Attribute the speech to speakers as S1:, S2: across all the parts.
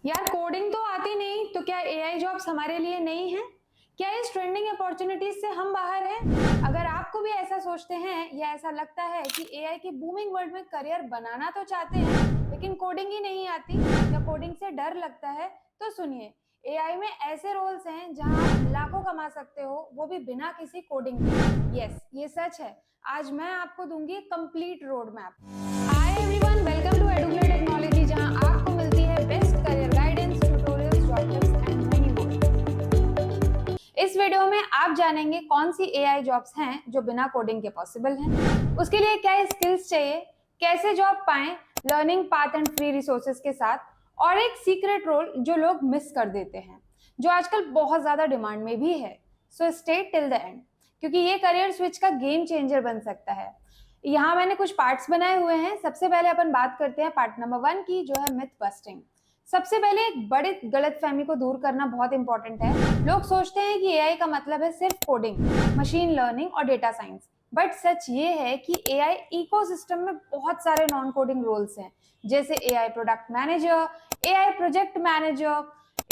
S1: यार कोडिंग तो आती नहीं तो क्या एआई जॉब्स हमारे लिए नहीं है? क्या इस ट्रेंडिंग अपॉर्चुनिटीज से हम बाहर हैं? अगर आपको भी ऐसा सोचते हैं या ऐसा लगता है कि एआई की बूमिंग वर्ल्ड में करियर बनाना तो चाहते हैं लेकिन कोडिंग ही नहीं आती या कोडिंग से डर लगता है, तो सुनिए। एआई में ऐसे रोल्स हैं जहां आप लाखों कमा सकते हो, वो भी बिना किसी कोडिंग के। यस, ये सच है। आज मैं आपको दूंगी complete road map. Hi everyone, welcome to Eduglow technology, जहां आपको मिलती है best career guidance, tutorials, job tips and many more. इस वीडियो में आप जानेंगे कौन सी एआई जॉब्स हैं जो बिना कोडिंग के पॉसिबल हैं, उसके लिए क्या स्किल्स चाहिए, कैसे जॉब पाएं, learning path and free resources के साथ, और एक सीक्रेट रोल जो लोग मिस कर देते हैं, जो आजकल बहुत ज्यादा डिमांड में भी है। So stay till the end, क्योंकि ये करियर स्विच का गेम चेंजर बन सकता है। यहाँ मैंने कुछ पार्ट्स बनाए हुए हैं। सबसे पहले अपन बात करते हैं पार्ट नंबर 1 की, जो है मिथ बस्टिंग। सबसे पहले एक बड़ी गलतफहमी को दूर करना बहुत इंपॉर्टेंट है। लोग सोचते हैं कि एआई का मतलब है सिर्फ कोडिंग, मशीन लर्निंग और डेटा साइंस। बट सच ये है कि एआई इकोसिस्टम में बहुत सारे नॉन कोडिंग रोल्स हैं, जैसे AI product manager, AI project manager,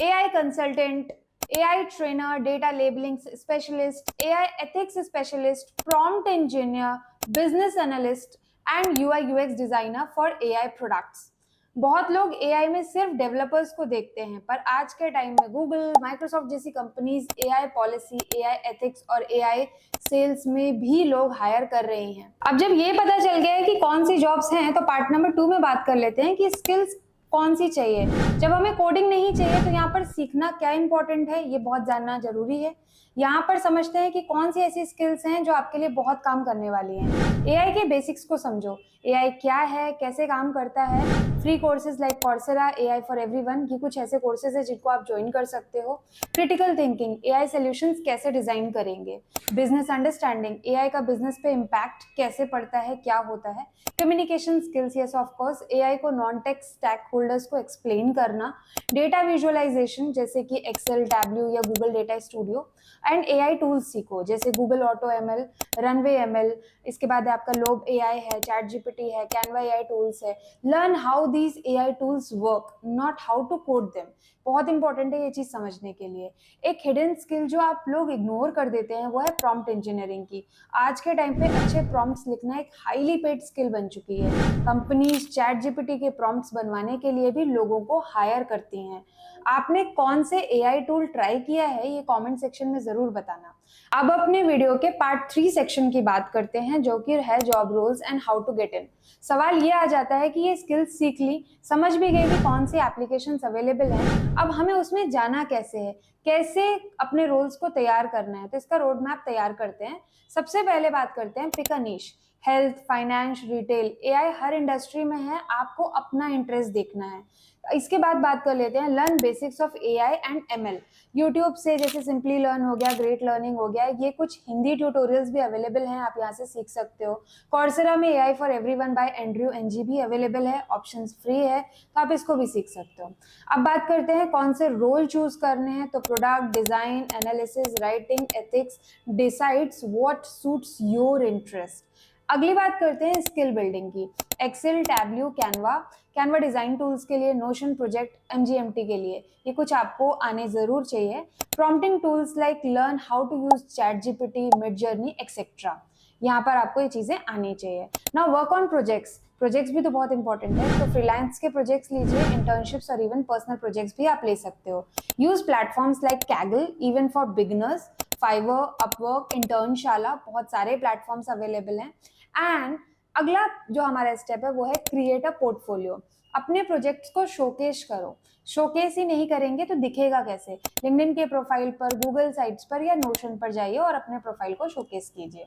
S1: AI consultant, AI trainer, data labelling specialist, AI ethics specialist, prompt engineer, business analyst and UI UX designer for AI products. बहुत लोग AI में सिर्फ developers को देखते हैं, पर आज के टाइम में गूगल, माइक्रोसॉफ्ट जैसी companies AI policy, AI ethics और एआई सेल्स में भी लोग हायर कर रही हैं। अब जब ये पता चल गया है कि कौन सी जॉब्स हैं, तो पार्ट नंबर 2 में बात कर लेते हैं कि स्किल्स कौन सी चाहिए। जब हमें कोडिंग नहीं चाहिए तो यहाँ पर सीखना क्या इंपॉर्टेंट है, ये बहुत जानना जरूरी है। यहाँ पर समझते हैं कि कौन सी ऐसी स्किल्स हैं जो आपके लिए बहुत काम करने वाली हैं। एआई के बेसिक्स को समझो। एआई क्या है, कैसे काम करता है। Free courses like Coursera, AI for everyone, ये कुछ ऐसे कोर्सेज है जिनको आप ज्वाइन कर सकते हो। क्रिटिकल थिंकिंग, एआई सॉल्यूशंस कैसे डिजाइन करेंगे। बिजनेस अंडरस्टैंडिंग, एआई का बिजनेस पे इम्पैक्ट कैसे पड़ता है, क्या होता है। Communication skills, yes of course, AI को नॉन टेक स्टैक होल्डर्स को एक्सप्लेन करना। डेटा विजुअलाइजेशन, जैसे कि एक्सेल, टैब्ल्यू या Google data studio. And AI tools सीखो, जैसे Google auto ML, runway ML. इसके बाद आपका लोब एआई है, चैट जीपीटी है, कैनवा एआई टूल्स है। Learn how these AI tools work, not how to code them. बहुत इंपॉर्टेंट है ये चीज समझने के लिए। एक हिडन स्किल जो आप लोग इग्नोर कर देते हैं वो है प्रॉम्प्ट इंजीनियरिंग की। आज के टाइम पे अच्छे प्रॉम्प्ट्स लिखना एक हाईली पेड स्किल बन चुकी है। कंपनीज चैट जीपीटी के प्रॉम्प्ट्स बनवाने के लिए भी लोगों को हायर करती हैं। आपने कौन से एआई टूल ट्राई किया है, ये कमेंट सेक्शन में जरूर बताना। अब अपने वीडियो के पार्ट 3 सेक्शन की बात करते हैं, जो कि है job roles and how to get in. सवाल ये आ जाता है कि ये स्किल्स सीख ली, समझ भी गए कि कौन सी एप्लीकेशंस अवेलेबल हैं, अब हमें उसमें जाना कैसे है, कैसे अपने रोल्स को तैयार करना है। तो इसका रोड मैप तैयार करते हैं। सबसे पहले बात करते हैं pick a niche. Health, finance, retail, AI हर इंडस्ट्री में है, आपको अपना इंटरेस्ट देखना है। इसके बाद बात कर लेते हैं learn basics of AI and ML. YouTube से जैसे सिंपली लर्न हो गया, ग्रेट लर्निंग हो गया, ये कुछ हिंदी ट्यूटोरियल्स भी अवेलेबल हैं, आप यहाँ से सीख सकते हो। कोर्सेरा में AI for everyone by Andrew Ng भी अवेलेबल है, ऑप्शंस फ्री है, तो आप इसको भी सीख सकते हो। अब बात करते हैं कौन से रोल चूज करने हैं। तो product design, analysis, writing, ethics decides what suits your interest. अगली बात करते हैं स्किल बिल्डिंग की। Excel, Tableau, Canva, Canva design tools के लिए, नोशन प्रोजेक्ट, एमजीएमटी के लिए, ये कुछ आपको आने जरूर चाहिए। Prompting tools like learn how to use chat GPT, Midjourney etcetera, यहाँ पर आपको ये चीजें आनी चाहिए। Now work on projects. Projects भी तो बहुत इंपॉर्टेंट है, तो फ्रीलांस के प्रोजेक्ट्स लीजिए, इंटर्नशिप्स और इवन पर्सनल प्रोजेक्ट्स भी आप ले सकते हो। Use platforms like Kaggle, even for beginners, Fiverr, Upwork, Internshala, बहुत सारे प्लेटफॉर्म्स अवेलेबल हैं। एंड अगला जो हमारा स्टेप है वो है क्रिएट अ पोर्टफोलियो। अपने प्रोजेक्ट्स को शोकेस करो। शोकेस ही नहीं करेंगे तो दिखेगा कैसे? लिंक्डइन के प्रोफाइल पर, गूगल साइट्स पर या नोशन पर जाइए और अपने प्रोफाइल को शोकेस कीजिए।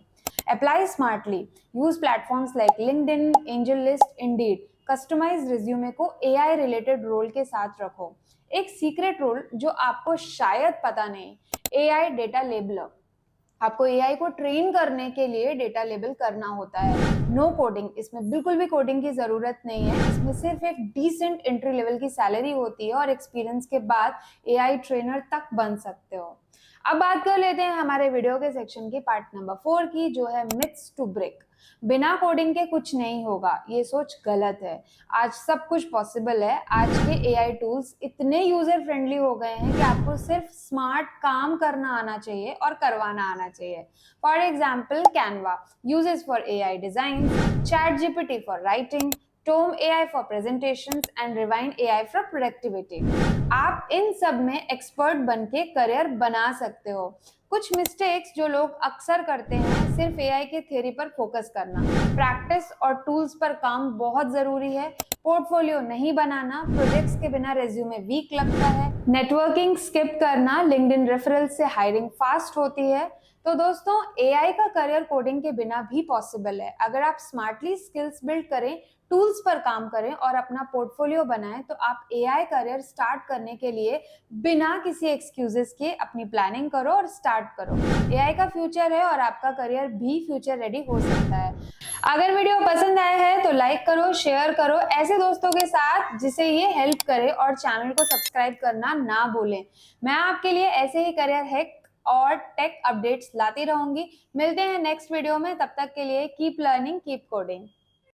S1: Apply smartly. Use platforms like LinkedIn, AngelList, Indeed. Customize resume को एआई रिलेटेड रोल के साथ रखो। एक सीक्रेट रोल जो आपको शायद पता नहीं, एआई डेटा लेबलर। आपको एआई को ट्रेन करने के लिए डेटा लेबल करना होता है। नो कोडिंग, इसमें बिल्कुल भी कोडिंग की जरूरत नहीं है। इसमें सिर्फ एक डिसेंट एंट्री लेवल की सैलरी होती है और एक्सपीरियंस के बाद एआई ट्रेनर तक बन सकते हो। अब बात कर लेते हैं हमारे वीडियो के सेक्शन की पार्ट नंबर 4 की, जो है मिथ्स टू ब्रेक। बिना कोडिंग के कुछ नहीं होगा, ये सोच गलत है। आज सब कुछ पॉसिबल है। आज के एआई टूल्स इतने यूजर फ्रेंडली हो गए हैं कि आपको सिर्फ स्मार्ट काम करना आना चाहिए और करवाना आना चाहिए। For example, Canva uses for AI design, ChatGPT for writing, Tome AI for presentations and Rewind AI for productivity। आप इन सब में एक्सपर्ट बन के करियर बना सकते हो। कुछ मिस्टेक्स जो लोग अक्सर करते हैं, सिर्फ एआई के थ्योरी पर फोकस करना, प्रैक्टिस और टूल्स पर काम बहुत जरूरी है, पोर्टफोलियो नहीं बनाना, प्रोजेक्ट्स के बिना रेज्यूमे वीक लगता है, नेटवर्किंग स्किप करना, लिंक्डइन रेफरल से हायरिंग फास्ट होती है। तो दोस्तों, एआई का करियर कोडिंग के बिना भी पॉसिबल है। अगर आप स्मार्टली स्किल्स बिल्ड करें, टूल्स पर काम करें और अपना पोर्टफोलियो बनाएं, तो आप एआई करियर स्टार्ट करने के लिए बिना किसी एक्सक्यूजेस के अपनी प्लानिंग करो और स्टार्ट करो। एआई का फ्यूचर है और आपका करियर भी फ्यूचर रेडी हो सकता है। अगर वीडियो पसंद आया है तो लाइक करो, शेयर करो ऐसे दोस्तों के साथ जिसे ये हेल्प करे, और चैनल को सब्सक्राइब करना ना भूलें। मैं आपके लिए ऐसे ही करियर हैक और टेक अपडेट्स लाती रहूंगी। मिलते हैं नेक्स्ट वीडियो में, तब तक के लिए कीप लर्निंग, कीप कोडिंग।